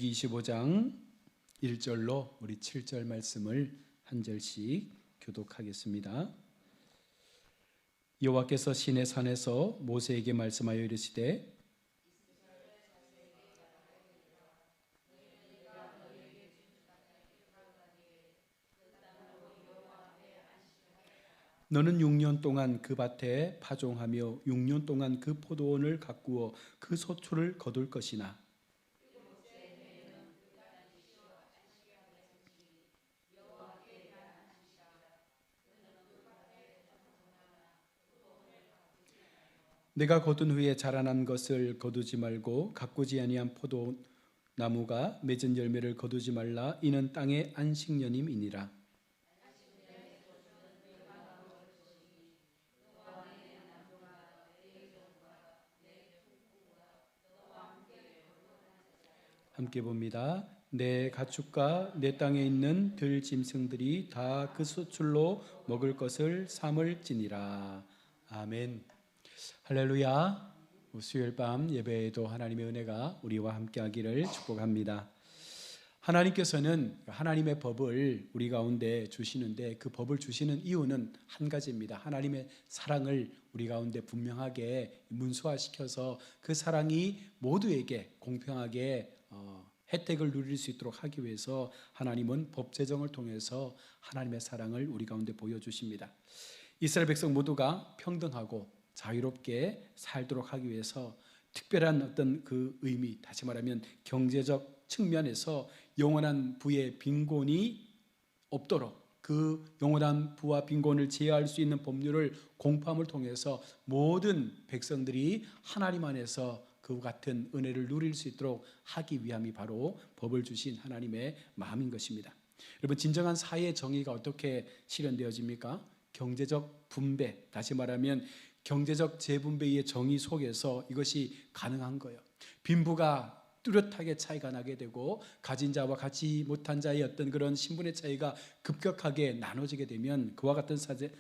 25장 1절로 우리 7절 말씀을 한 절씩 교독하겠습니다. 여호와께서 시내 산에서 모세에게 말씀하여 이르시되 너는 6년 동안 그 밭에 파종하며 6년 동안 그 포도원을 가꾸어 그 소출을 거둘 것이나 내가 거둔 후에 자라난 것을 거두지 말고 가꾸지 아니한 포도나무가 맺은 열매를 거두지 말라. 이는 땅의 안식년임이니라. 함께 봅니다. 내 가축과 내 땅에 있는 들짐승들이 다 그 수출로 먹을 것을 삼을지니라. 아멘. 할렐루야. 수요일 밤 예배에도 하나님의 은혜가 우리와 함께하기를 축복합니다. 하나님께서는 하나님의 법을 우리 가운데 주시는데 그 법을 주시는 이유는 한 가지입니다. 하나님의 사랑을 우리 가운데 분명하게 문수화시켜서 그 사랑이 모두에게 공평하게 혜택을 누릴 수 있도록 하기 위해서 하나님은 법 제정을 통해서 하나님의 사랑을 우리 가운데 보여주십니다. 이스라엘 백성 모두가 평등하고 자유롭게 살도록 하기 위해서 특별한 어떤 그 의미, 다시 말하면 경제적 측면에서 영원한 부의 빈곤이 없도록 그 영원한 부와 빈곤을 제어할 수 있는 법률을 공포함을 통해서 모든 백성들이 하나님 안에서 그 같은 은혜를 누릴 수 있도록 하기 위함이 바로 법을 주신 하나님의 마음인 것입니다. 여러분, 진정한 사회의 정의가 어떻게 실현되어집니까? 경제적 분배, 다시 말하면 경제적 재분배의 정의 속에서 이것이 가능한 거예요. 빈부가 뚜렷하게 차이가 나게 되고 가진 자와 가지 못한 자의 어떤 그런 신분의 차이가 급격하게 나눠지게 되면 그와 같은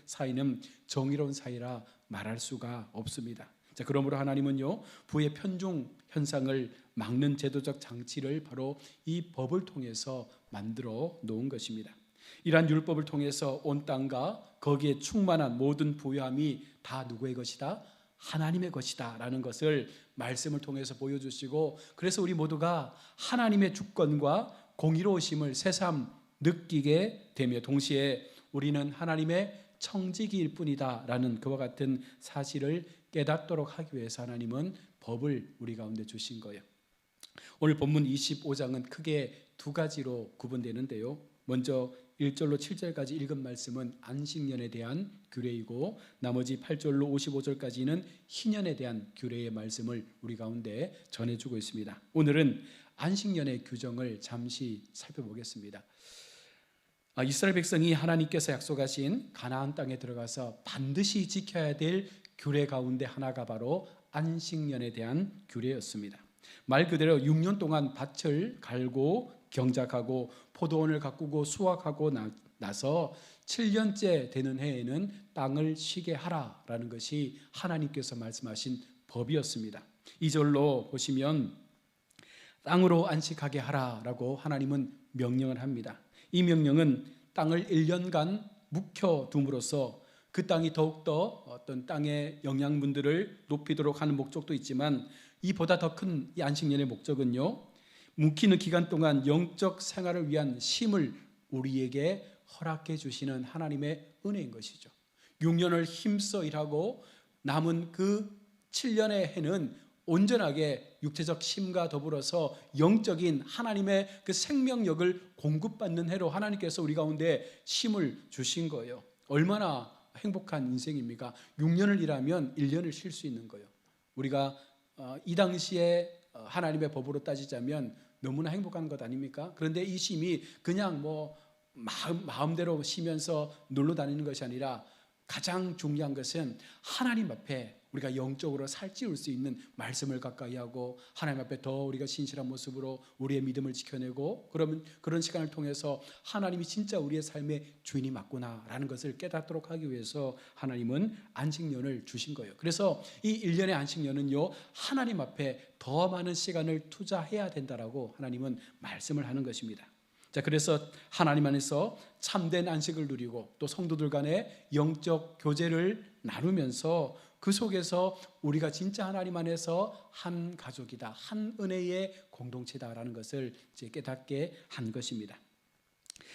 사회는 정의로운 사회라 말할 수가 없습니다. 자, 그러므로 하나님은요, 부의 편중 현상을 막는 제도적 장치를 바로 이 법을 통해서 만들어 놓은 것입니다. 이러한 율법을 통해서 온 땅과 거기에 충만한 모든 부유함이 다 누구의 것이다? 하나님의 것이다 라는 것을 말씀을 통해서 보여주시고, 그래서 우리 모두가 하나님의 주권과 공의로우심을 새삼 느끼게 되며 동시에 우리는 하나님의 청지기일 뿐이다 라는 그와 같은 사실을 깨닫도록 하기 위해서 하나님은 법을 우리 가운데 주신 거예요. 오늘 본문 25장은 크게 두 가지로 구분되는데요, 먼저 1절로 7절까지 읽은 말씀은 안식년에 대한 규례이고 나머지 8절로 55절까지는 희년에 대한 규례의 말씀을 우리 가운데 전해주고 있습니다. 오늘은 안식년의 규정을 잠시 살펴보겠습니다. 이스라엘 백성이 하나님께서 약속하신 가나안 땅에 들어가서 반드시 지켜야 될 규례 가운데 하나가 바로 안식년에 대한 규례였습니다. 말 그대로 6년 동안 밭을 갈고 경작하고 포도원을 가꾸고 수확하고 나서 7년째 되는 해에는 땅을 쉬게 하라라는 것이 하나님께서 말씀하신 법이었습니다. 2절로 보시면 땅으로 안식하게 하라라고 하나님은 명령을 합니다. 이 명령은 땅을 1년간 묵혀둠으로써 그 땅이 더욱더 어떤 땅의 영양분들을 높이도록 하는 목적도 있지만, 이보다 더 큰 이 안식년의 목적은요, 묵히는 기간 동안 영적 생활을 위한 쉼을 우리에게 허락해 주시는 하나님의 은혜인 것이죠. 6년을 힘써 일하고 남은 그 7년의 해는 온전하게 육체적 쉼과 더불어서 영적인 하나님의 그 생명력을 공급받는 해로 하나님께서 우리 가운데 쉼을 주신 거예요. 얼마나 행복한 인생입니까? 6년을 일하면 1년을 쉴 수 있는 거예요. 우리가 이 당시에 하나님의 법으로 따지자면 너무나 행복한 것 아닙니까? 그런데 이 쉼이 그냥 마음대로 쉬면서 놀러 다니는 것이 아니라 가장 중요한 것은 하나님 앞에 우리가 영적으로 살찌울 수 있는 말씀을 가까이 하고 하나님 앞에 더 우리가 신실한 모습으로 우리의 믿음을 지켜내고, 그러면 그런 시간을 통해서 하나님이 진짜 우리의 삶의 주인이 맞구나라는 것을 깨닫도록 하기 위해서 하나님은 안식년을 주신 거예요. 그래서 이 1년의 안식년은요, 하나님 앞에 더 많은 시간을 투자해야 된다라고 하나님은 말씀을 하는 것입니다. 자, 그래서 하나님 안에서 참된 안식을 누리고 또 성도들 간의 영적 교제를 나누면서 그 속에서 우리가 진짜 하나님 안에서 한 가족이다, 한 은혜의 공동체다라는 것을 이제 깨닫게 한 것입니다.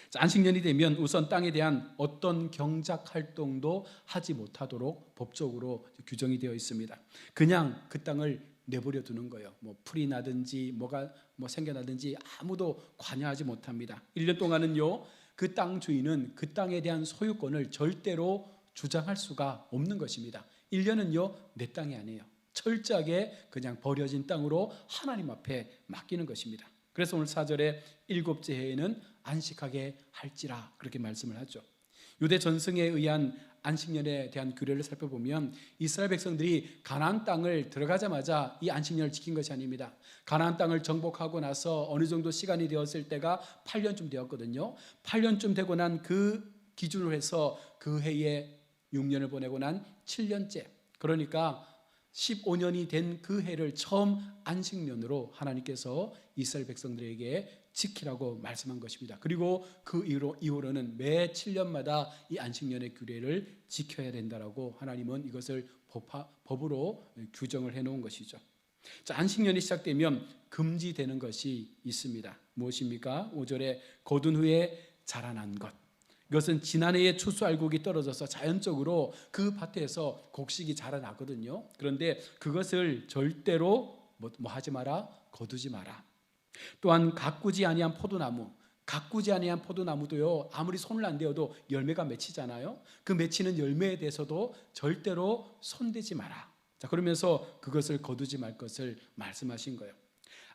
자, 안식년이 되면 우선 땅에 대한 어떤 경작 활동도 하지 못하도록 법적으로 규정이 되어 있습니다. 그냥 그 땅을 내버려 두는 거예요. 뭐 풀이 나든지 뭐가 생겨나든지 아무도 관여하지 못합니다. 1년 동안은요, 그 땅 주인은 그 땅에 대한 소유권을 절대로 주장할 수가 없는 것입니다. 1년은요, 내 땅이 아니에요. 철저하게 그냥 버려진 땅으로 하나님 앞에 맡기는 것입니다. 그래서 오늘 4절에 일곱째 해에는 안식하게 할지라 그렇게 말씀을 하죠. 유대 전승에 의한 안식년에 대한 규례를 살펴보면 이스라엘 백성들이 가나안 땅을 들어가자마자 이 안식년을 지킨 것이 아닙니다. 가나안 땅을 정복하고 나서 어느 정도 시간이 되었을 때가 8년쯤 되었거든요. 8년쯤 되고 난 그 기준으로 해서 그 해에 6년을 보내고 난 7년째, 그러니까 15년이 된 그 해를 처음 안식년으로 하나님께서 이스라엘 백성들에게 지키라고 말씀한 것입니다. 그리고 그 이후로는 매 7년마다 이 안식년의 규례를 지켜야 된다라고 하나님은 이것을 법으로 규정을 해놓은 것이죠. 자, 안식년이 시작되면 금지되는 것이 있습니다. 무엇입니까? 5절에 거둔 후에 자라난 것. 이것은 지난해에 추수알곡이 떨어져서 자연적으로 그 밭에서 곡식이 자라나거든요. 그런데 그것을 절대로 뭐 하지 마라, 거두지 마라. 또한 가꾸지 아니한 포도나무, 가꾸지 아니한 포도나무도요, 아무리 손을 안 대어도 열매가 맺히잖아요. 그 맺히는 열매에 대해서도 절대로 손대지 마라. 자, 그러면서 그것을 거두지 말 것을 말씀하신 거예요.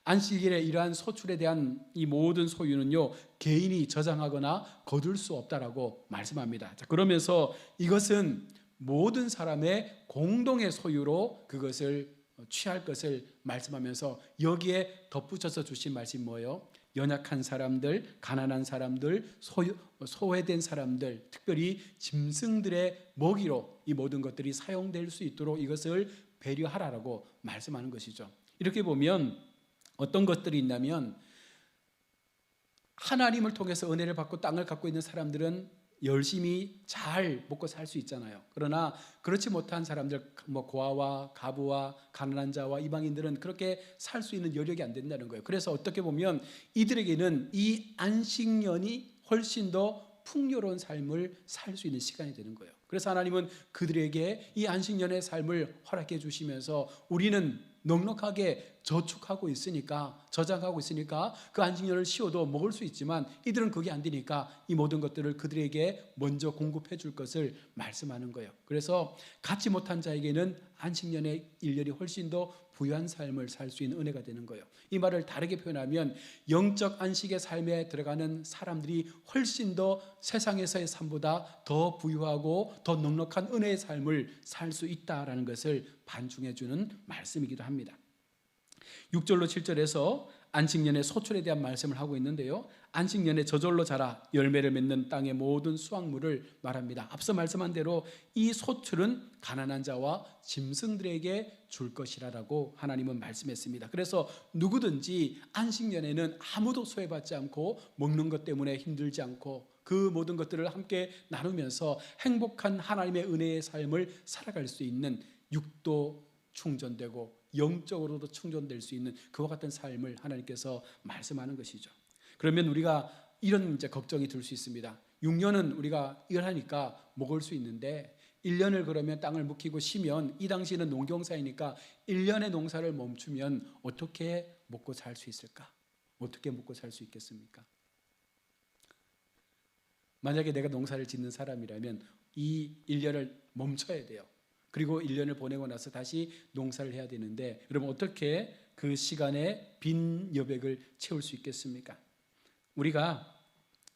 안식일에 이러한 소출에 대한 이 모든 소유는요, 개인이 저장하거나 거둘 수 없다라고 말씀합니다. 자, 그러면서 이것은 모든 사람의 공동의 소유로 그것을 취할 것을 말씀하면서 여기에 덧붙여서 주신 말씀이 뭐예요? 연약한 사람들, 가난한 사람들, 소외된 사람들, 특별히 짐승들의 먹이로 이 모든 것들이 사용될 수 있도록 이것을 배려하라라고 말씀하는 것이죠. 이렇게 보면 어떤 것들이 있냐면, 하나님을 통해서 은혜를 받고 땅을 갖고 있는 사람들은 열심히 잘 먹고 살 수 있잖아요. 그러나 그렇지 못한 사람들, 고아와 가부와 가난한 자와 이방인들은 그렇게 살 수 있는 여력이 안 된다는 거예요. 그래서 어떻게 보면 이들에게는 이 안식년이 훨씬 더 풍요로운 삶을 살 수 있는 시간이 되는 거예요. 그래서 하나님은 그들에게 이 안식년의 삶을 허락해 주시면서 우리는 넉넉하게 저축하고 있으니까, 저장하고 있으니까 그 안식년을 쉬어도 먹을 수 있지만 이들은 그게 안 되니까 이 모든 것들을 그들에게 먼저 공급해 줄 것을 말씀하는 거예요. 그래서 갖지 못한 자에게는 안식년의 1년이 훨씬 더 부유한 삶을 살 수 있는 은혜가 되는 거예요. 이 말을 다르게 표현하면 영적 안식의 삶에 들어가는 사람들이 훨씬 더 세상에서의 삶보다 더 부유하고 더 넉넉한 은혜의 삶을 살 수 있다라는 것을 반증해 주는 말씀이기도 합니다. 6절로 7절에서 안식년의 소출에 대한 말씀을 하고 있는데요, 안식년에 저절로 자라 열매를 맺는 땅의 모든 수확물을 말합니다. 앞서 말씀한 대로 이 소출은 가난한 자와 짐승들에게 줄 것이라고 하나님은 말씀했습니다. 그래서 누구든지 안식년에는 아무도 소외받지 않고 먹는 것 때문에 힘들지 않고 그 모든 것들을 함께 나누면서 행복한 하나님의 은혜의 삶을 살아갈 수 있는, 육도 충전되고 영적으로도 충전될 수 있는 그와 같은 삶을 하나님께서 말씀하는 것이죠. 그러면 우리가 이런 이제 걱정이 들 수 있습니다. 6년은 우리가 일하니까 먹을 수 있는데 1년을 그러면 땅을 묵히고 쉬면, 이 당시에는 농경사이니까 1년의 농사를 멈추면 어떻게 먹고 살 수 있을까? 어떻게 먹고 살 수 있겠습니까? 만약에 내가 농사를 짓는 사람이라면 이 1년을 멈춰야 돼요. 그리고 1년을 보내고 나서 다시 농사를 해야 되는데, 여러분 어떻게 그 시간에 빈 여백을 채울 수 있겠습니까? 우리가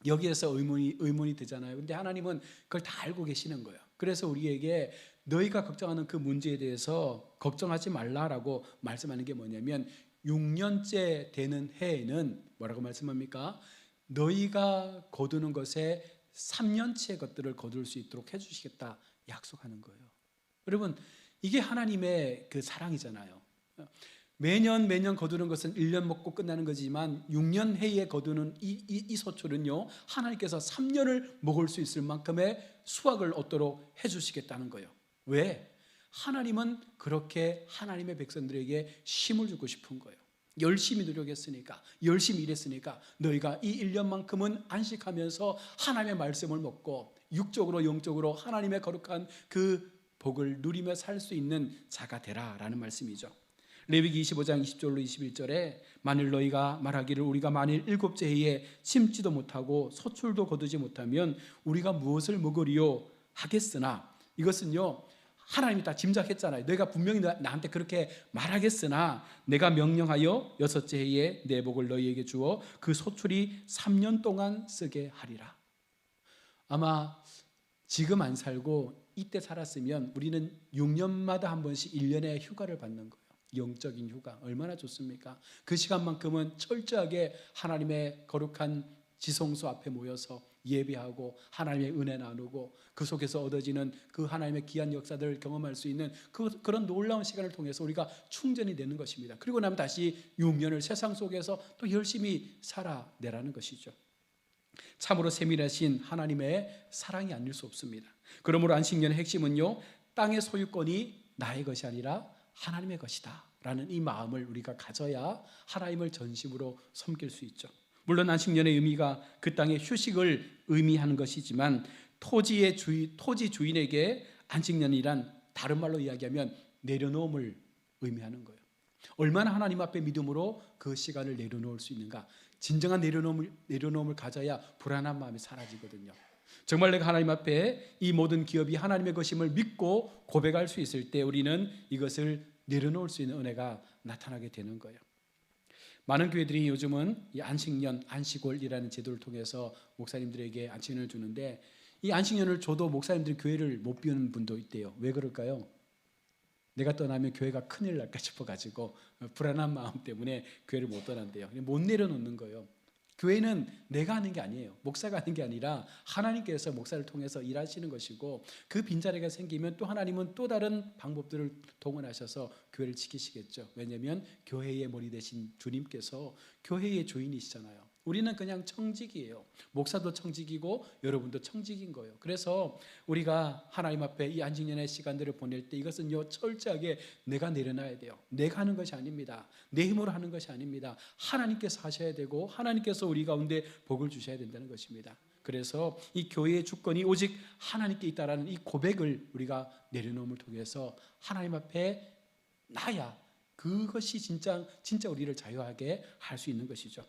여기에서 의문이 드잖아요. 근데 하나님은 그걸 다 알고 계시는 거예요. 그래서 우리에게 너희가 걱정하는 그 문제에 대해서 걱정하지 말라라고 말씀하는 게 뭐냐면 6년째 되는 해에는 뭐라고 말씀합니까? 너희가 거두는 것에 3년치의 것들을 거둘 수 있도록 해주시겠다 약속하는 거예요. 여러분, 이게 하나님의 그 사랑이잖아요. 매년 거두는 것은 1년 먹고 끝나는 거지만 6년 해에 거두는 이 소출은요, 하나님께서 3년을 먹을 수 있을 만큼의 수확을 얻도록 해주시겠다는 거예요. 왜? 하나님은 그렇게 하나님의 백성들에게 쉼을 주고 싶은 거예요. 열심히 노력했으니까, 열심히 일했으니까 너희가 이 1년만큼은 안식하면서 하나님의 말씀을 먹고 육적으로 영적으로 하나님의 거룩한 그 복을 누리며 살 수 있는 자가 되라라는 말씀이죠. 레위기 25장 20절로 21절에 만일 너희가 말하기를 우리가 만일 7째 해에 심지도 못하고 소출도 거두지 못하면 우리가 무엇을 먹으리요 하겠으나, 이것은요 하나님이 다 짐작했잖아요. 너희가 분명히 나한테 그렇게 말하겠으나 내가 명령하여 6째 해에 내 복을 너희에게 주어 그 소출이 3년 동안 쓰게 하리라. 아마 지금 안 살고 이때 살았으면 우리는 6년마다 한 번씩 1년의 휴가를 받는 거예요. 영적인 휴가 얼마나 좋습니까? 그 시간만큼은 철저하게 하나님의 거룩한 지성소 앞에 모여서 예배하고 하나님의 은혜 나누고 그 속에서 얻어지는 그 하나님의 귀한 역사들을 경험할 수 있는 그런 놀라운 시간을 통해서 우리가 충전이 되는 것입니다. 그리고 나면 다시 6년을 세상 속에서 또 열심히 살아내라는 것이죠. 참으로 세밀하신 하나님의 사랑이 아닐 수 없습니다. 그러므로 안식년의 핵심은요, 땅의 소유권이 나의 것이 아니라 하나님의 것이다 라는 이 마음을 우리가 가져야 하나님을 전심으로 섬길 수 있죠. 물론 안식년의 의미가 그 땅의 휴식을 의미하는 것이지만 토지 주인에게 안식년이란 다른 말로 이야기하면 내려놓음을 의미하는 거예요. 얼마나 하나님 앞에 믿음으로 그 시간을 내려놓을 수 있는가. 진정한 내려놓음을 가져야 불안한 마음이 사라지거든요. 정말 내가 하나님 앞에 이 모든 기업이 하나님의 것임을 믿고 고백할 수 있을 때 우리는 이것을 내려놓을 수 있는 은혜가 나타나게 되는 거예요. 많은 교회들이 요즘은 이 안식년, 안식월이라는 제도를 통해서 목사님들에게 안식년을 주는데, 이 안식년을 줘도 목사님들이 교회를 못 비우는 분도 있대요. 왜 그럴까요? 내가 떠나면 교회가 큰일 날까 싶어가지고 불안한 마음 때문에 교회를 못 떠난대요. 못 내려놓는 거예요. 교회는 내가 하는 게 아니에요. 목사가 하는 게 아니라 하나님께서 목사를 통해서 일하시는 것이고, 그 빈자리가 생기면 또 하나님은 또 다른 방법들을 동원하셔서 교회를 지키시겠죠. 왜냐하면 교회의 머리 되신 주님께서 교회의 주인이시잖아요. 우리는 그냥 청직이에요. 목사도 청직이고 여러분도 청직인 거예요. 그래서 우리가 하나님 앞에 이 안식년의 시간들을 보낼 때 이것은요, 철저하게 내가 내려놔야 돼요. 내가 하는 것이 아닙니다. 내 힘으로 하는 것이 아닙니다. 하나님께서 하셔야 되고 하나님께서 우리 가운데 복을 주셔야 된다는 것입니다. 그래서 이 교회의 주권이 오직 하나님께 있다라는 이 고백을 우리가 내려놓음을 통해서 하나님 앞에 나야, 그것이 진짜 우리를 자유하게 할 수 있는 것이죠.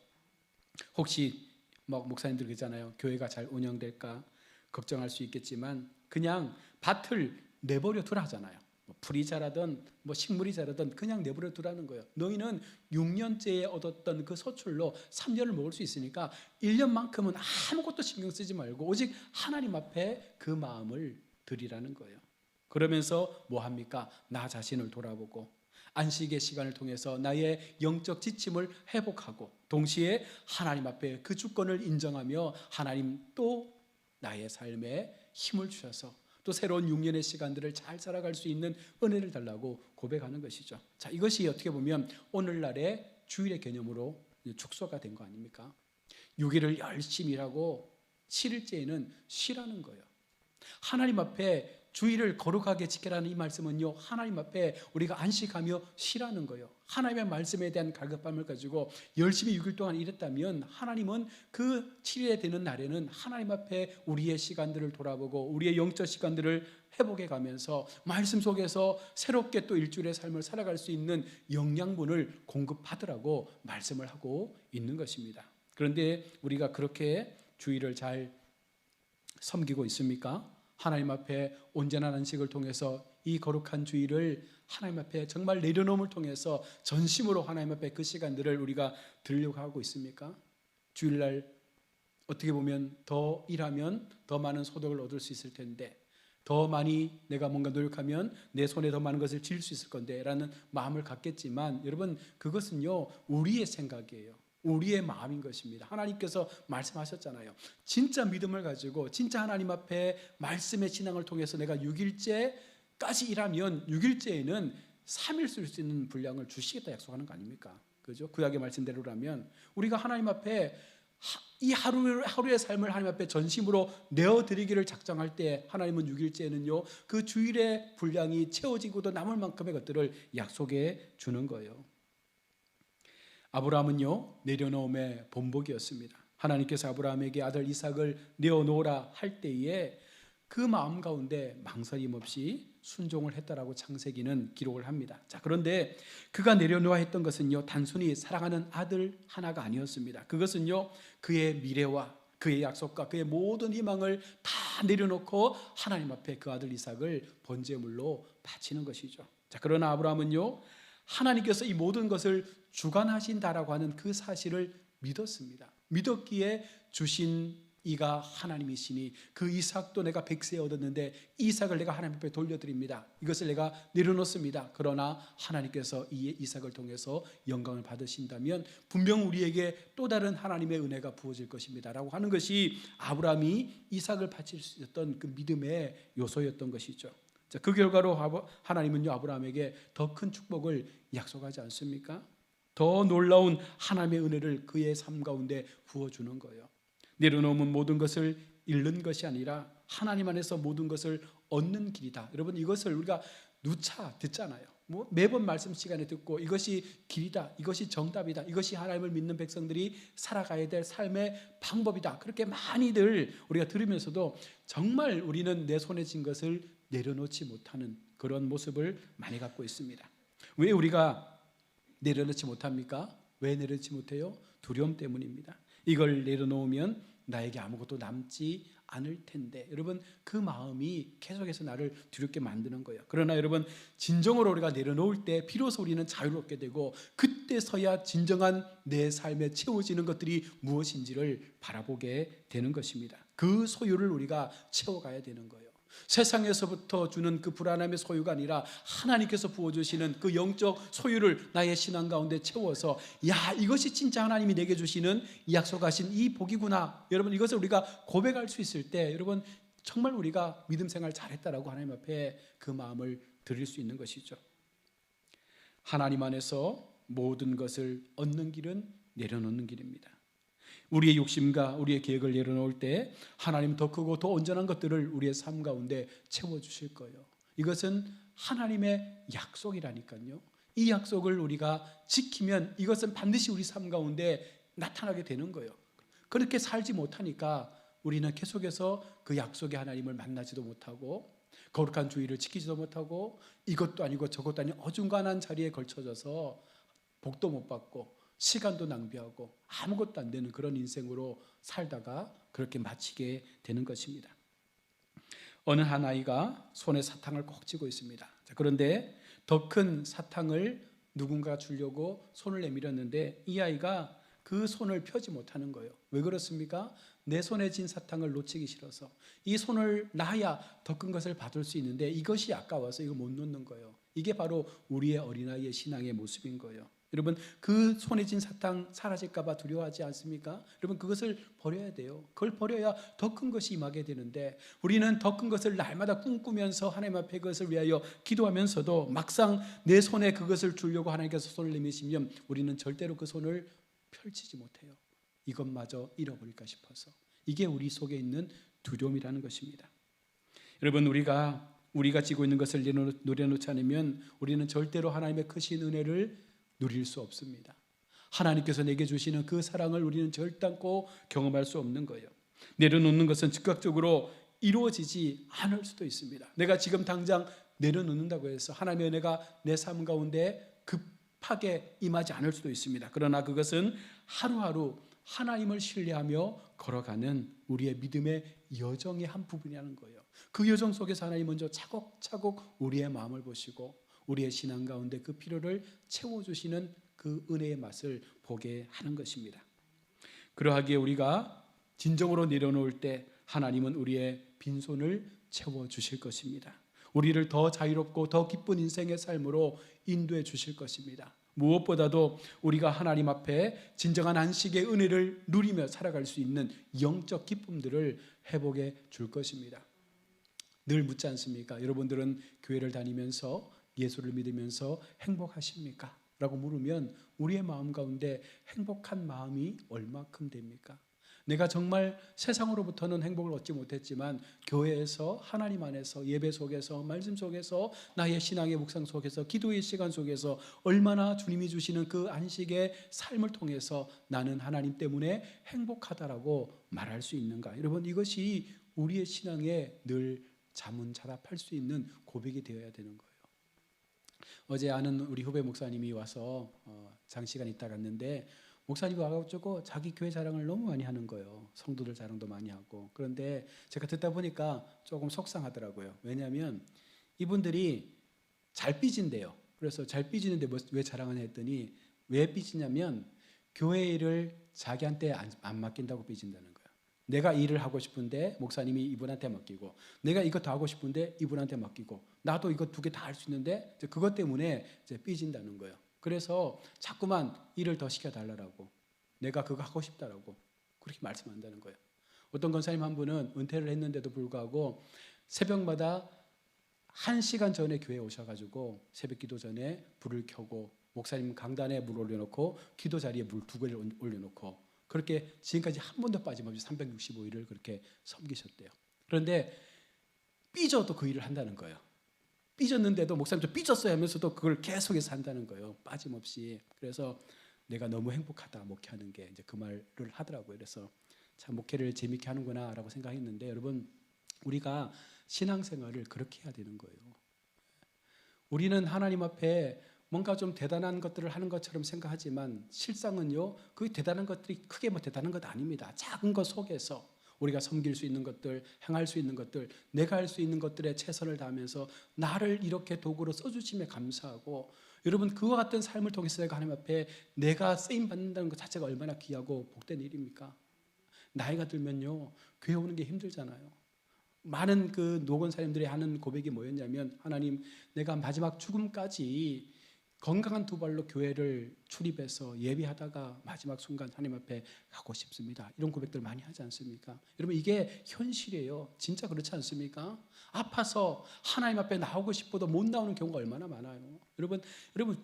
혹시 목사님들 그러잖아요. 교회가 잘 운영될까 걱정할 수 있겠지만 그냥 밭을 내버려 두라 하잖아요. 풀이 자라든 식물이 자라든 그냥 내버려 두라는 거예요. 너희는 6년째에 얻었던 그 소출로 3년을 먹을 수 있으니까 1년만큼은 아무것도 신경 쓰지 말고 오직 하나님 앞에 그 마음을 드리라는 거예요. 그러면서 뭐 합니까? 나 자신을 돌아보고 안식의 시간을 통해서 나의 영적 지침을 회복하고 동시에 하나님 앞에 그 주권을 인정하며 하나님 또 나의 삶에 힘을 주셔서 또 새로운 6년의 시간들을 잘 살아갈 수 있는 은혜를 달라고 고백하는 것이죠. 자, 이것이 어떻게 보면 오늘날의 주일의 개념으로 축소가 된 거 아닙니까? 6일을 열심히 일하고 7일째에는 쉬라는 거예요. 하나님 앞에 주일을 거룩하게 지키라는 이 말씀은요, 하나님 앞에 우리가 안식하며 쉬라는 거예요. 하나님의 말씀에 대한 갈급함을 가지고 열심히 6일 동안 일했다면 하나님은 그 7일에 되는 날에는 하나님 앞에 우리의 시간들을 돌아보고 우리의 영적 시간들을 회복해 가면서 말씀 속에서 새롭게 또 일주일의 삶을 살아갈 수 있는 영양분을 공급하더라고 말씀을 하고 있는 것입니다. 그런데 우리가 그렇게 주일을 잘 섬기고 있습니까? 하나님 앞에 온전한 안식을 통해서 이 거룩한 주일을 하나님 앞에 정말 내려놓음을 통해서 전심으로 하나님 앞에 그 시간들을 우리가 드리려고 하고 있습니까? 주일날 어떻게 보면 더 일하면 더 많은 소득을 얻을 수 있을 텐데 더 많이 내가 뭔가 노력하면 내 손에 더 많은 것을 쥘 수 있을 건데 라는 마음을 갖겠지만, 여러분 그것은요 우리의 생각이에요. 우리의 마음인 것입니다. 하나님께서 말씀하셨잖아요. 진짜 믿음을 가지고 진짜 하나님 앞에 말씀의 신앙을 통해서 내가 6일째까지 일하면 6일째에는 3일 쓸 수 있는 분량을 주시겠다 약속하는 거 아닙니까? 그죠? 구약의 말씀대로라면 우리가 하나님 앞에 이 하루의 삶을 하나님 앞에 전심으로 내어드리기를 작정할 때 하나님은 6일째에는요 그 주일의 분량이 채워지고도 남을 만큼의 것들을 약속해 주는 거예요. 아브라함은요 내려놓음의 본보기였습니다. 하나님께서 아브라함에게 아들 이삭을 내어놓으라 할 때에 그 마음 가운데 망설임 없이 순종을 했다라고 창세기는 기록을 합니다. 자, 그런데 그가 내려놓아 했던 것은요 단순히 사랑하는 아들 하나가 아니었습니다. 그것은요 그의 미래와 그의 약속과 그의 모든 희망을 다 내려놓고 하나님 앞에 그 아들 이삭을 번제물로 바치는 것이죠. 자, 그러나 아브라함은요 하나님께서 이 모든 것을 주관하신다라고 하는 그 사실을 믿었습니다. 믿었기에 주신 이가 하나님이시니 그 이삭도 내가 100세에 얻었는데 이삭을 내가 하나님 앞에 돌려드립니다. 이것을 내가 내려놓습니다. 그러나 하나님께서 이 이삭을 통해서 영광을 받으신다면 분명 우리에게 또 다른 하나님의 은혜가 부어질 것입니다 라고 하는 것이 아브라함이 이삭을 바칠 수 있었던 그 믿음의 요소였던 것이죠. 자, 그 결과로 하나님은요 아브라함에게 더 큰 축복을 약속하지 않습니까? 더 놀라운 하나님의 은혜를 그의 삶 가운데 부어주는 거예요. 내려놓으면 모든 것을 잃는 것이 아니라 하나님 안에서 모든 것을 얻는 길이다. 여러분 이것을 우리가 누차 듣잖아요. 뭐 매번 말씀 시간에 듣고 이것이 길이다, 이것이 정답이다, 이것이 하나님을 믿는 백성들이 살아가야 될 삶의 방법이다. 그렇게 많이들 우리가 들으면서도 정말 우리는 내 손에 쥔 것을 내려놓지 못하는 그런 모습을 많이 갖고 있습니다. 왜 우리가 내려놓지 못합니까? 왜 내려놓지 못해요? 두려움 때문입니다. 이걸 내려놓으면 나에게 아무것도 남지 않을 텐데, 여러분 그 마음이 계속해서 나를 두렵게 만드는 거예요. 그러나 여러분 진정으로 우리가 내려놓을 때 비로소 우리는 자유롭게 되고 그때서야 진정한 내 삶에 채워지는 것들이 무엇인지를 바라보게 되는 것입니다. 그 소유를 우리가 채워가야 되는 거예요. 세상에서부터 주는 그 불안함의 소유가 아니라 하나님께서 부어주시는 그 영적 소유를 나의 신앙 가운데 채워서 야 이것이 진짜 하나님이 내게 주시는 약속하신 이 복이구나. 여러분 이것을 우리가 고백할 수 있을 때 여러분 정말 우리가 믿음 생활 잘했다라고 하나님 앞에 그 마음을 드릴 수 있는 것이죠. 하나님 안에서 모든 것을 얻는 길은 내려놓는 길입니다. 우리의 욕심과 우리의 계획을 내려놓을 때 하나님 더 크고 더 온전한 것들을 우리의 삶 가운데 채워주실 거예요. 이것은 하나님의 약속이라니까요. 이 약속을 우리가 지키면 이것은 반드시 우리 삶 가운데 나타나게 되는 거예요. 그렇게 살지 못하니까 우리는 계속해서 그 약속의 하나님을 만나지도 못하고 거룩한 주의를 지키지도 못하고 이것도 아니고 저것도 아닌 어중간한 자리에 걸쳐져서 복도 못 받고 시간도 낭비하고 아무것도 안 되는 그런 인생으로 살다가 그렇게 마치게 되는 것입니다. 어느 한 아이가 손에 사탕을 꼭 쥐고 있습니다. 그런데 더 큰 사탕을 누군가 주려고 손을 내밀었는데 이 아이가 그 손을 펴지 못하는 거예요. 왜 그렇습니까? 내 손에 쥔 사탕을 놓치기 싫어서 이 손을 놔야 더 큰 것을 받을 수 있는데 이것이 아까워서 이거 못 놓는 거예요. 이게 바로 우리의 어린아이의 신앙의 모습인 거예요. 여러분 그 손에 쥔 사탕 사라질까 봐 두려워하지 않습니까? 여러분 그것을 버려야 돼요. 그걸 버려야 더 큰 것이 임하게 되는데 우리는 더 큰 것을 날마다 꿈꾸면서 하나님 앞에 그것을 위하여 기도하면서도 막상 내 손에 그것을 주려고 하나님께서 손을 내미시면 우리는 절대로 그 손을 펼치지 못해요. 이것마저 잃어버릴까 싶어서. 이게 우리 속에 있는 두려움이라는 것입니다. 여러분 우리가 지고 있는 것을 내려놓지 않으면 우리는 절대로 하나님의 크신 은혜를 누릴 수 없습니다. 하나님께서 내게 주시는 그 사랑을 우리는 절단코 경험할 수 없는 거예요. 내려놓는 것은 즉각적으로 이루어지지 않을 수도 있습니다. 내가 지금 당장 내려놓는다고 해서 하나님의 은혜가 내 삶 가운데 급하게 임하지 않을 수도 있습니다. 그러나 그것은 하루하루 하나님을 신뢰하며 걸어가는 우리의 믿음의 여정의 한 부분이라는 거예요. 그 여정 속에서 하나님 먼저 차곡차곡 우리의 마음을 보시고 우리의 신앙 가운데 그 필요를 채워주시는 그 은혜의 맛을 보게 하는 것입니다. 그러하기에 우리가 진정으로 내려놓을 때 하나님은 우리의 빈손을 채워 주실 것입니다. 우리를 더 자유롭고 더 기쁜 인생의 삶으로 인도해 주실 것입니다. 무엇보다도 우리가 하나님 앞에 진정한 안식의 은혜를 누리며 살아갈 수 있는 영적 기쁨들을 회복해 줄 것입니다. 늘 묻지 않습니까? 여러분들은 교회를 다니면서 예수를 믿으면서 행복하십니까? 라고 물으면 우리의 마음 가운데 행복한 마음이 얼마큼 됩니까? 내가 정말 세상으로부터는 행복을 얻지 못했지만 교회에서 하나님 안에서 예배 속에서 말씀 속에서 나의 신앙의 묵상 속에서 기도의 시간 속에서 얼마나 주님이 주시는 그 안식의 삶을 통해서 나는 하나님 때문에 행복하다라고 말할 수 있는가? 여러분, 이것이 우리의 신앙에 늘 자문자답할 수 있는 고백이 되어야 되는 거예요. 어제 아는 우리 후배 목사님이 와서 장시간 있다 갔는데 목사님이 와가지고 자기 교회 자랑을 너무 많이 하는 거예요. 성도들 자랑도 많이 하고. 그런데 제가 듣다 보니까 조금 속상하더라고요. 왜냐하면 이분들이 잘 삐진대요. 그래서 잘 삐지는데 왜 자랑하냐 했더니 왜 삐지냐면 교회 일을 자기한테 안 맡긴다고 삐진다는 거예요. 내가 일을 하고 싶은데 목사님이 이분한테 맡기고, 내가 이거 더 하고 싶은데 이분한테 맡기고, 나도 이거 두 개 다 할 수 있는데 그것 때문에 이제 삐진다는 거예요. 그래서 자꾸만 일을 더 시켜달라고, 내가 그거 하고 싶다라고 그렇게 말씀한다는 거예요. 어떤 권사님 한 분은 은퇴를 했는데도 불구하고 새벽마다 1시간 전에 교회에 오셔가지고 새벽 기도 전에 불을 켜고 목사님 강단에 물 올려놓고 기도 자리에 물 2개를 올려놓고 그렇게 지금까지 한 번도 빠짐없이 365일을 그렇게 섬기셨대요. 그런데 삐져도 그 일을 한다는 거예요. 삐졌는데도 목사님 좀 삐졌어요 하면서도 그걸 계속해서 한다는 거예요. 빠짐없이. 그래서 내가 너무 행복하다 목회하는 게 이제 그 말을 하더라고요. 그래서 참 목회를 재밌게 하는구나 라고 생각했는데 여러분, 우리가 신앙생활을 그렇게 해야 되는 거예요. 우리는 하나님 앞에 뭔가 좀 대단한 것들을 하는 것처럼 생각하지만 실상은요, 그 대단한 것들이 크게 뭐 대단한 것 아닙니다. 작은 것 속에서 우리가 섬길 수 있는 것들, 행할 수 있는 것들, 내가 할 수 있는 것들에 최선을 다하면서 나를 이렇게 도구로 써주심에 감사하고, 여러분 그와 같은 삶을 통해서 내가 하나님 앞에 내가 쓰임 받는다는 것 자체가 얼마나 귀하고 복된 일입니까? 나이가 들면요 교회 오는 게 힘들잖아요. 많은 그 노건사님들이 하는 고백이 뭐였냐면, 하나님 내가 마지막 죽음까지 건강한 두 발로 교회를 출입해서 예배하다가 마지막 순간 하나님 앞에 가고 싶습니다. 이런 고백들 많이 하지 않습니까? 여러분 이게 현실이에요. 진짜 그렇지 않습니까? 아파서 하나님 앞에 나오고 싶어도 못 나오는 경우가 얼마나 많아요. 여러분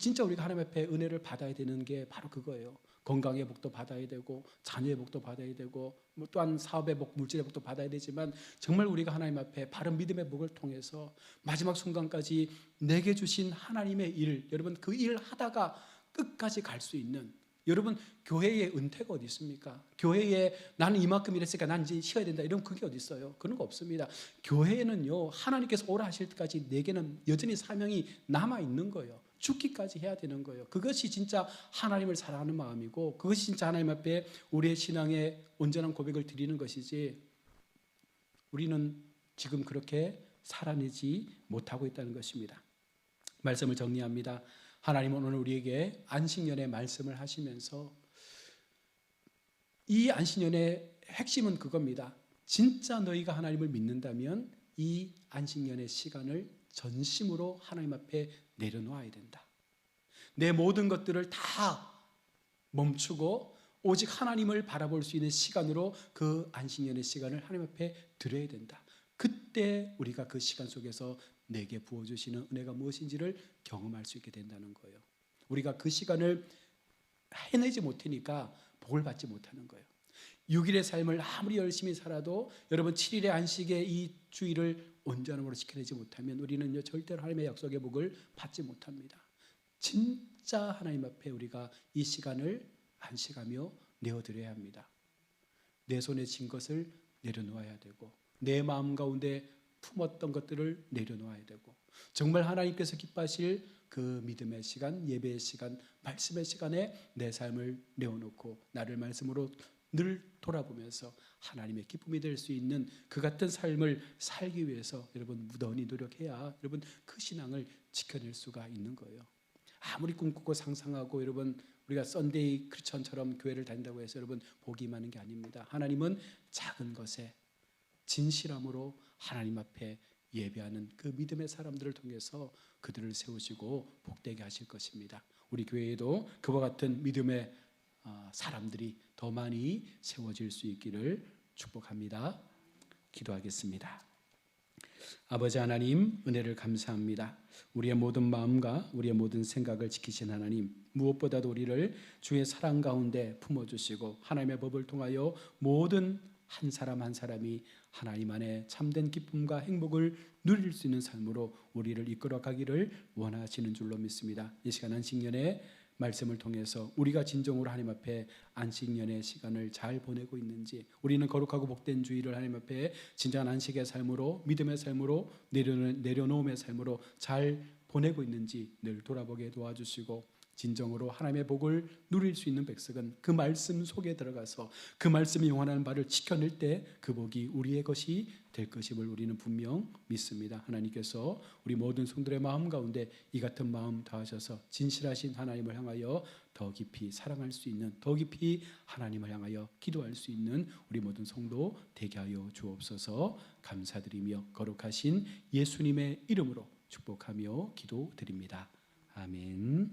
진짜 우리가 하나님 앞에 은혜를 받아야 되는 게 바로 그거예요. 건강의 복도 받아야 되고 자녀의 복도 받아야 되고 뭐 또한 사업의 복, 물질의 복도 받아야 되지만 정말 우리가 하나님 앞에 바른 믿음의 복을 통해서 마지막 순간까지 내게 주신 하나님의 일, 여러분 그 일 하다가 끝까지 갈 수 있는, 여러분 교회에 은퇴가 어디 있습니까? 교회에 나는 이만큼 일했으니까 난 이제 쉬어야 된다 이런 그게 어디 있어요? 그런 거 없습니다. 교회는요 하나님께서 오라 하실 때까지 내게는 여전히 사명이 남아 있는 거예요. 죽기까지 해야 되는 거예요. 그것이 진짜 하나님을 사랑하는 마음이고 그것이 진짜 하나님 앞에 우리의 신앙의 온전한 고백을 드리는 것이지, 우리는 지금 그렇게 살아내지 못하고 있다는 것입니다. 말씀을 정리합니다. 하나님은 오늘 우리에게 안식년의 말씀을 하시면서 이 안식년의 핵심은 그겁니다. 진짜 너희가 하나님을 믿는다면 이 안식년의 시간을 전심으로 하나님 앞에 내려놓아야 된다. 내 모든 것들을 다 멈추고 오직 하나님을 바라볼 수 있는 시간으로 그 안식년의 시간을 하나님 앞에 드려야 된다. 그때 우리가 그 시간 속에서 내게 부어주시는 은혜가 무엇인지를 경험할 수 있게 된다는 거예요. 우리가 그 시간을 해내지 못하니까 복을 받지 못하는 거예요. 6일의 삶을 아무리 열심히 살아도 여러분 7일의 안식의 이 주일을 온전함으로 지켜내지 못하면 우리는요 절대로 하나님의 약속의 복을 받지 못합니다. 진짜 하나님 앞에 우리가 이 시간을 안식하며 내어드려야 합니다. 내 손에 쥔 것을 내려놓아야 되고 내 마음 가운데 품었던 것들을 내려놓아야 되고 정말 하나님께서 기뻐하실 그 믿음의 시간, 예배의 시간, 말씀의 시간에 내 삶을 내어놓고 나를 말씀으로 늘 돌아보면서 하나님의 기쁨이 될 수 있는 그 같은 삶을 살기 위해서 여러분 무던히 노력해야 여러분 그 신앙을 지켜낼 수가 있는 거예요. 아무리 꿈꾸고 상상하고 여러분 우리가 썬데이 크리스천처럼 교회를 다닌다고 해서 여러분 복이 많은 게 아닙니다. 하나님은 작은 것에 진실함으로 하나님 앞에 예배하는 그 믿음의 사람들을 통해서 그들을 세우시고 복되게 하실 것입니다. 우리 교회에도 그와 같은 믿음의 사람들이 더 많이 세워질 수 있기를 축복합니다. 기도하겠습니다. 아버지 하나님, 은혜를 감사합니다. 우리의 모든 마음과 우리의 모든 생각을 지키신 하나님, 무엇보다도 우리를 주의 사랑 가운데 품어주시고 하나님의 법을 통하여 모든 한 사람 한 사람이 하나님 안에 참된 기쁨과 행복을 누릴 수 있는 삶으로 우리를 이끌어 가기를 원하시는 줄로 믿습니다. 이 시간 안식년의 말씀을 통해서 우리가 진정으로 하나님 앞에 안식년의 시간을 잘 보내고 있는지, 우리는 거룩하고 복된 주일을 하나님 앞에 진정한 안식의 삶으로, 믿음의 삶으로, 내려놓음의 삶으로 잘 보내고 있는지 늘 돌아보게 도와주시고, 진정으로 하나님의 복을 누릴 수 있는 백성은 그 말씀 속에 들어가서 그 말씀이 영원한 바를 지켜낼 때 그 복이 우리의 것이 될 것임을 우리는 분명 믿습니다. 하나님께서 우리 모든 성들의 마음 가운데 이 같은 마음 더하셔서 진실하신 하나님을 향하여 더 깊이 사랑할 수 있는, 더 깊이 하나님을 향하여 기도할 수 있는 우리 모든 성도 되게 하여 주옵소서. 감사드리며 거룩하신 예수님의 이름으로 축복하며 기도드립니다. 아멘.